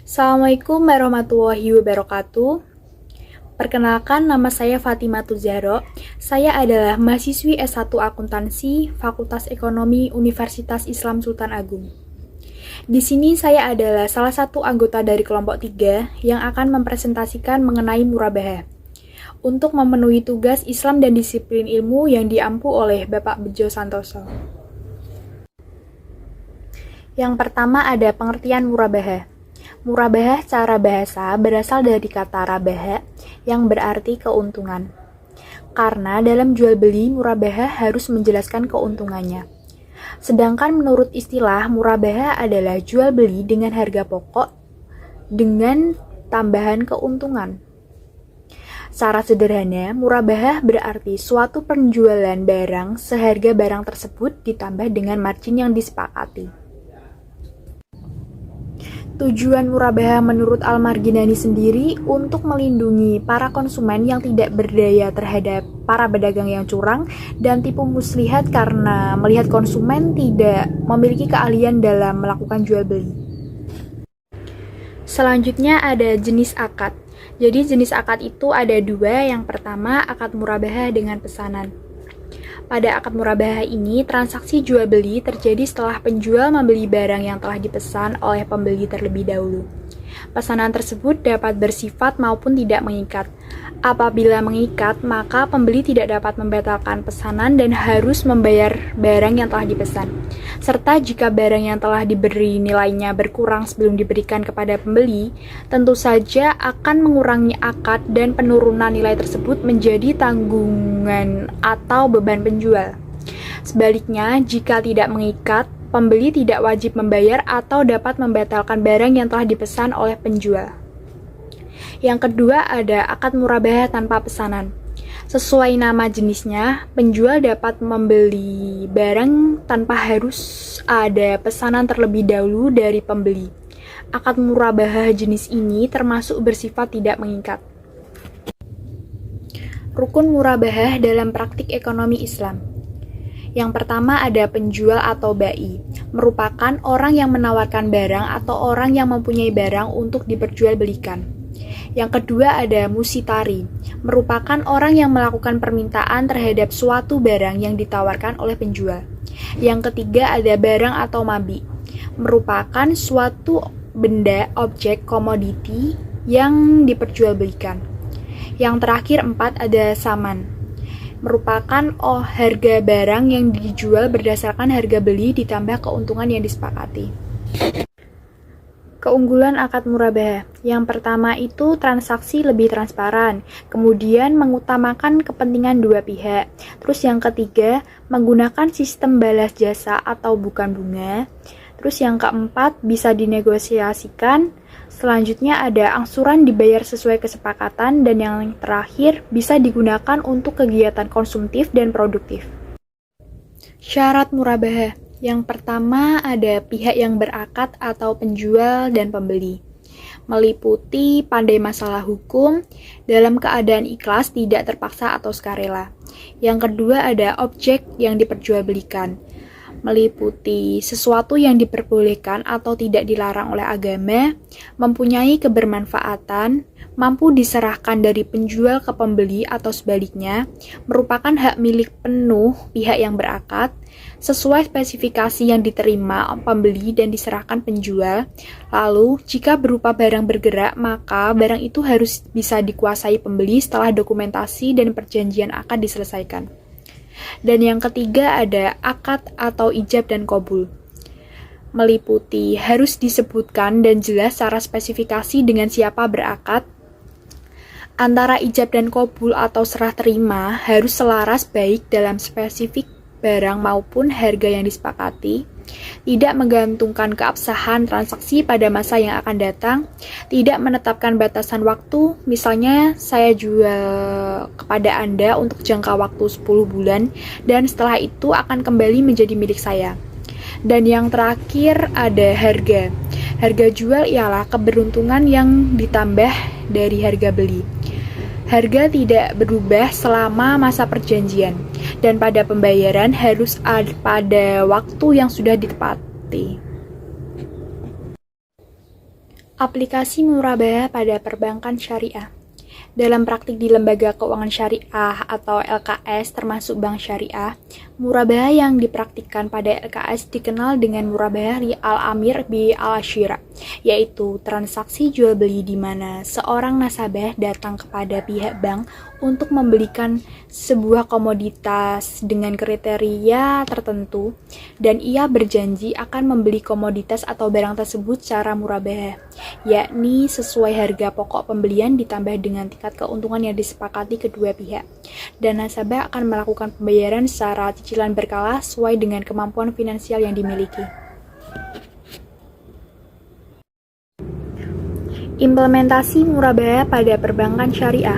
Assalamualaikum warahmatullahi wabarakatuh. Perkenalkan, nama saya Fatimah Tuzahro. Saya adalah mahasiswi S1 Akuntansi, Fakultas Ekonomi Universitas Islam Sultan Agung. Di sini saya adalah salah satu anggota dari kelompok 3 yang akan mempresentasikan mengenai murabahah untuk memenuhi tugas Islam dan disiplin ilmu yang diampu oleh Bapak Bejo Santoso. Yang pertama ada pengertian murabahah. Murabahah secara bahasa berasal dari kata rabaha yang berarti keuntungan. Karena dalam jual beli murabahah harus menjelaskan keuntungannya. Sedangkan menurut istilah murabahah adalah jual beli dengan harga pokok dengan tambahan keuntungan. Secara sederhana, murabahah berarti suatu penjualan barang seharga barang tersebut ditambah dengan margin yang disepakati. Tujuan murabahah menurut Al-Marginani sendiri untuk melindungi para konsumen yang tidak berdaya terhadap para pedagang yang curang dan tipu muslihat karena melihat konsumen tidak memiliki keahlian dalam melakukan jual beli. Selanjutnya ada jenis akad. Jadi jenis akad itu ada dua. Yang pertama akad murabahah dengan pesanan. Pada akad murabahah ini, transaksi jual beli terjadi setelah penjual membeli barang yang telah dipesan oleh pembeli terlebih dahulu. Pesanan tersebut dapat bersifat maupun tidak mengikat. Apabila mengikat, maka pembeli tidak dapat membatalkan pesanan dan harus membayar barang yang telah dipesan. Serta jika barang yang telah diberi nilainya berkurang sebelum diberikan kepada pembeli, tentu saja akan mengurangi akad dan penurunan nilai tersebut menjadi tanggungan atau beban penjual. Sebaliknya, jika tidak mengikat, pembeli tidak wajib membayar atau dapat membatalkan barang yang telah dipesan oleh penjual. Yang kedua ada akad murabahah tanpa pesanan. Sesuai nama jenisnya, penjual dapat membeli barang tanpa harus ada pesanan terlebih dahulu dari pembeli. Akad murabahah jenis ini termasuk bersifat tidak mengikat. Rukun murabahah dalam praktik ekonomi Islam. Yang pertama ada penjual atau bai, merupakan orang yang menawarkan barang atau orang yang mempunyai barang untuk diperjualbelikan. Yang kedua ada musitari, merupakan orang yang melakukan permintaan terhadap suatu barang yang ditawarkan oleh penjual. Yang ketiga ada barang atau mabi, merupakan suatu benda, objek, komoditi yang diperjualbelikan. Yang terakhir 4 ada saman, merupakan harga barang yang dijual berdasarkan harga beli ditambah keuntungan yang disepakati. Keunggulan akad murabahah. Yang pertama itu transaksi lebih transparan, kemudian mengutamakan kepentingan dua pihak. Terus yang ketiga, menggunakan sistem balas jasa atau bukan bunga. Terus yang keempat, bisa dinegosiasikan. Selanjutnya ada angsuran dibayar sesuai kesepakatan, dan yang terakhir bisa digunakan untuk kegiatan konsumtif dan produktif. Syarat murabahah. Yang pertama ada pihak yang berakad atau penjual dan pembeli. Meliputi pandai masalah hukum, dalam keadaan ikhlas tidak terpaksa atau sukarela. Yang kedua ada objek yang diperjualbelikan. Meliputi sesuatu yang diperbolehkan atau tidak dilarang oleh agama, mempunyai kebermanfaatan, mampu diserahkan dari penjual ke pembeli atau sebaliknya, merupakan hak milik penuh pihak yang berakad, sesuai spesifikasi yang diterima pembeli dan diserahkan penjual. Lalu, jika berupa barang bergerak, maka barang itu harus bisa dikuasai pembeli setelah dokumentasi dan perjanjian akad diselesaikan. Dan yang ketiga ada akad atau ijab dan qabul. Meliputi harus disebutkan dan jelas secara spesifikasi dengan siapa berakad. Antara ijab dan qabul atau serah terima harus selaras baik dalam spesifik barang maupun harga yang disepakati, tidak menggantungkan keabsahan transaksi pada masa yang akan datang, tidak menetapkan batasan waktu, misalnya saya jual kepada Anda untuk jangka waktu 10 bulan, dan setelah itu akan kembali menjadi milik saya. Dan yang terakhir ada harga. Harga jual ialah keberuntungan yang ditambah dari harga beli. Harga tidak berubah selama masa perjanjian, dan pada pembayaran harus pada waktu yang sudah ditepati. Aplikasi murabahah pada perbankan syariah. Dalam praktik di lembaga keuangan syariah atau LKS termasuk bank syariah, murabahah yang dipraktikkan pada LKS dikenal dengan murabahah al-amir bi al-ashira, yaitu transaksi jual beli di mana seorang nasabah datang kepada pihak bank untuk membelikan sebuah komoditas dengan kriteria tertentu dan ia berjanji akan membeli komoditas atau barang tersebut secara murabahah, yakni sesuai harga pokok pembelian ditambah dengan tingkat keuntungan yang disepakati kedua pihak, dan nasabah akan melakukan pembayaran secara cicilan berkala sesuai dengan kemampuan finansial yang dimiliki. Implementasi murabahah pada perbankan syariah.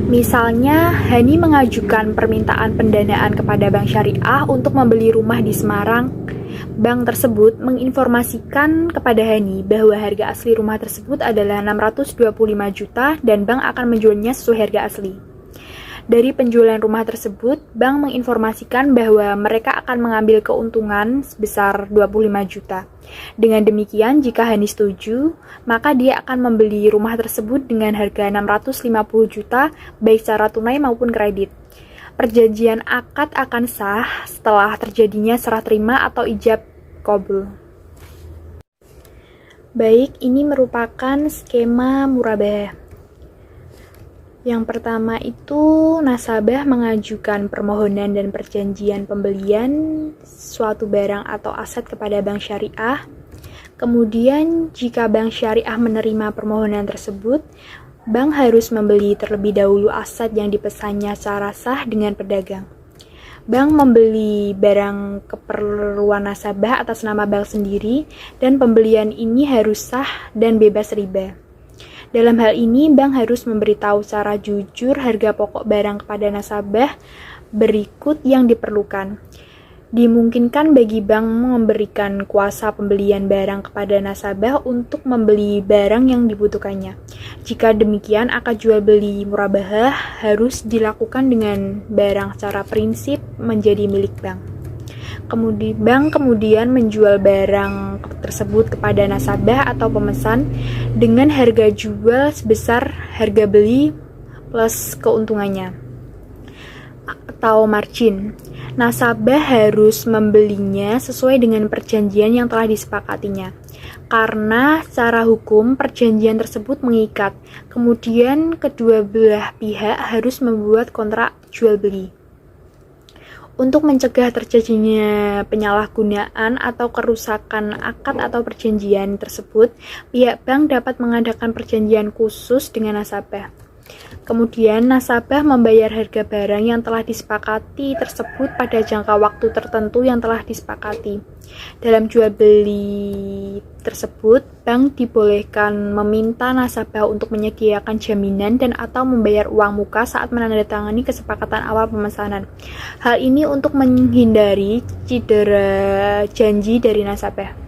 Misalnya, Hani mengajukan permintaan pendanaan kepada bank syariah untuk membeli rumah di Semarang. Bank tersebut menginformasikan kepada Hani bahwa harga asli rumah tersebut adalah 625 juta dan bank akan menjualnya sesuai harga asli. Dari penjualan rumah tersebut, bank menginformasikan bahwa mereka akan mengambil keuntungan sebesar 25 juta. Dengan demikian, jika Hani setuju, maka dia akan membeli rumah tersebut dengan harga 650 juta baik secara tunai maupun kredit. Perjanjian akad akan sah setelah terjadinya serah terima atau ijab qabul. Baik, ini merupakan skema murabahah. Yang pertama itu nasabah mengajukan permohonan dan perjanjian pembelian suatu barang atau aset kepada bank syariah. Kemudian jika bank syariah menerima permohonan tersebut, bank harus membeli terlebih dahulu aset yang dipesannya secara sah dengan pedagang. Bank membeli barang keperluan nasabah atas nama bank sendiri dan pembelian ini harus sah dan bebas riba. Dalam hal ini, bank harus memberitahu secara jujur harga pokok barang kepada nasabah berikut yang diperlukan. Dimungkinkan bagi bank memberikan kuasa pembelian barang kepada nasabah untuk membeli barang yang dibutuhkannya. Jika demikian, akad jual beli murabahah harus dilakukan dengan barang secara prinsip menjadi milik bank. Bank kemudian menjual barang tersebut kepada nasabah atau pemesan dengan harga jual sebesar harga beli plus keuntungannya atau margin. Nasabah harus membelinya sesuai dengan perjanjian yang telah disepakatinya. Karena secara hukum perjanjian tersebut mengikat, kemudian kedua belah pihak harus membuat kontrak jual beli. Untuk mencegah terjadinya penyalahgunaan atau kerusakan akad atau perjanjian tersebut, pihak bank dapat mengadakan perjanjian khusus dengan nasabah. Kemudian, nasabah membayar harga barang yang telah disepakati tersebut pada jangka waktu tertentu yang telah disepakati. Dalam jual beli tersebut, bank dibolehkan meminta nasabah untuk menyediakan jaminan dan atau membayar uang muka saat menandatangani kesepakatan awal pemesanan. Hal ini untuk menghindari cedera janji dari nasabah.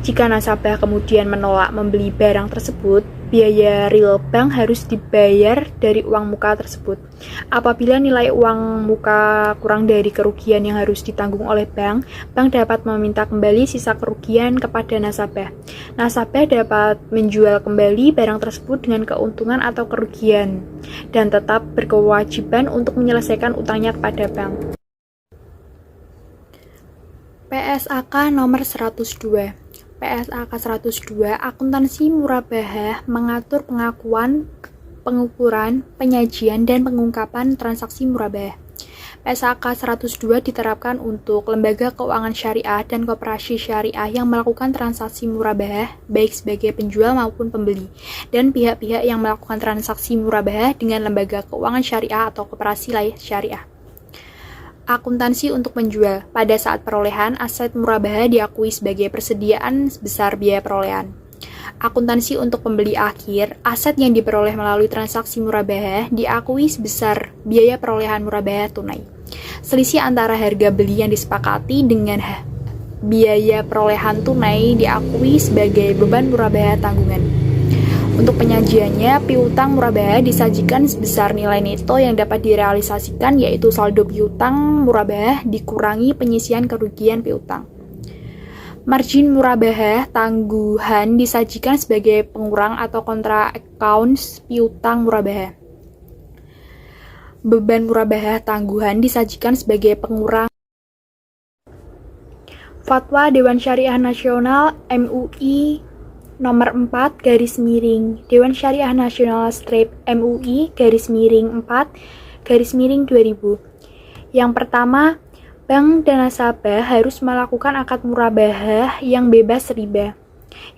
Jika nasabah kemudian menolak membeli barang tersebut, biaya real bank harus dibayar dari uang muka tersebut. Apabila nilai uang muka kurang dari kerugian yang harus ditanggung oleh bank, bank dapat meminta kembali sisa kerugian kepada nasabah. Nasabah dapat menjual kembali barang tersebut dengan keuntungan atau kerugian, dan tetap berkewajiban untuk menyelesaikan utangnya kepada bank. PSAK nomor 102. PSAK 102, akuntansi murabahah mengatur pengakuan, pengukuran, penyajian, dan pengungkapan transaksi murabahah. PSAK 102 diterapkan untuk lembaga keuangan syariah dan koperasi syariah yang melakukan transaksi murabahah baik sebagai penjual maupun pembeli, dan pihak-pihak yang melakukan transaksi murabahah dengan lembaga keuangan syariah atau koperasi syariah. Akuntansi untuk penjual. Pada saat perolehan, aset murabahah diakui sebagai persediaan sebesar biaya perolehan. Akuntansi untuk pembeli akhir, aset yang diperoleh melalui transaksi murabahah diakui sebesar biaya perolehan murabahah tunai. Selisih antara harga beli yang disepakati dengan biaya perolehan tunai diakui sebagai beban murabahah tanggungan. Untuk penyajiannya, piutang murabahah disajikan sebesar nilai neto yang dapat direalisasikan, yaitu saldo piutang murabahah dikurangi penyisian kerugian piutang. Margin murabahah tangguhan disajikan sebagai pengurang atau kontra accounts piutang murabahah. Beban murabahah tangguhan disajikan sebagai pengurang. Fatwa Dewan Syariah Nasional MUI nomor 4 garis miring Dewan Syariah Nasional strip MUI garis miring 4 garis miring 2000. Yang pertama, bank dan nasabah harus melakukan akad murabahah yang bebas riba.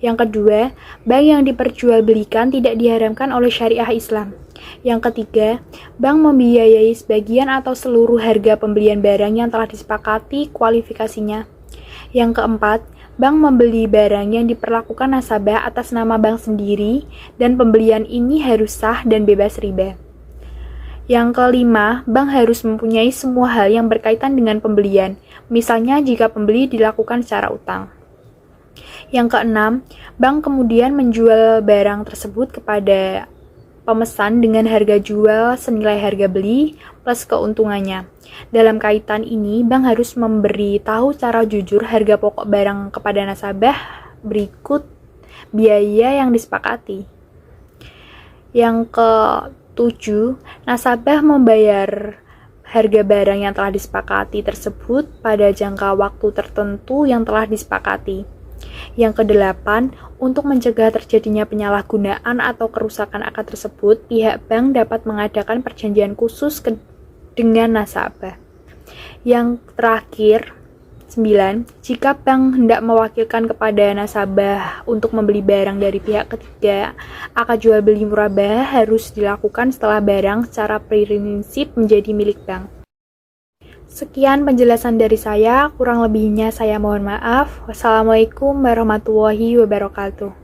Yang kedua, bank yang diperjualbelikan tidak diharamkan oleh syariah Islam. Yang ketiga, bank membiayai sebagian atau seluruh harga pembelian barang yang telah disepakati kualifikasinya. Yang keempat, bank membeli barang yang diperlakukan nasabah atas nama bank sendiri dan pembelian ini harus sah dan bebas riba. Yang kelima, bank harus mempunyai semua hal yang berkaitan dengan pembelian, misalnya jika pembeli dilakukan secara utang. Yang keenam, bank kemudian menjual barang tersebut kepada pemesan dengan harga jual senilai harga beli plus keuntungannya. Dalam kaitan ini, bank harus memberi tahu secara jujur harga pokok barang kepada nasabah berikut biaya yang disepakati. Yang ke-7, nasabah membayar harga barang yang telah disepakati tersebut pada jangka waktu tertentu yang telah disepakati. Yang ke-8, untuk mencegah terjadinya penyalahgunaan atau kerusakan akad tersebut, pihak bank dapat mengadakan perjanjian khusus dengan nasabah. Yang terakhir, 9. Jika bank hendak mewakilkan kepada nasabah untuk membeli barang dari pihak ketiga, akad jual beli murabahah harus dilakukan setelah barang secara prinsip menjadi milik bank. Sekian penjelasan dari saya, kurang lebihnya saya mohon maaf. Wassalamualaikum warahmatullahi wabarakatuh.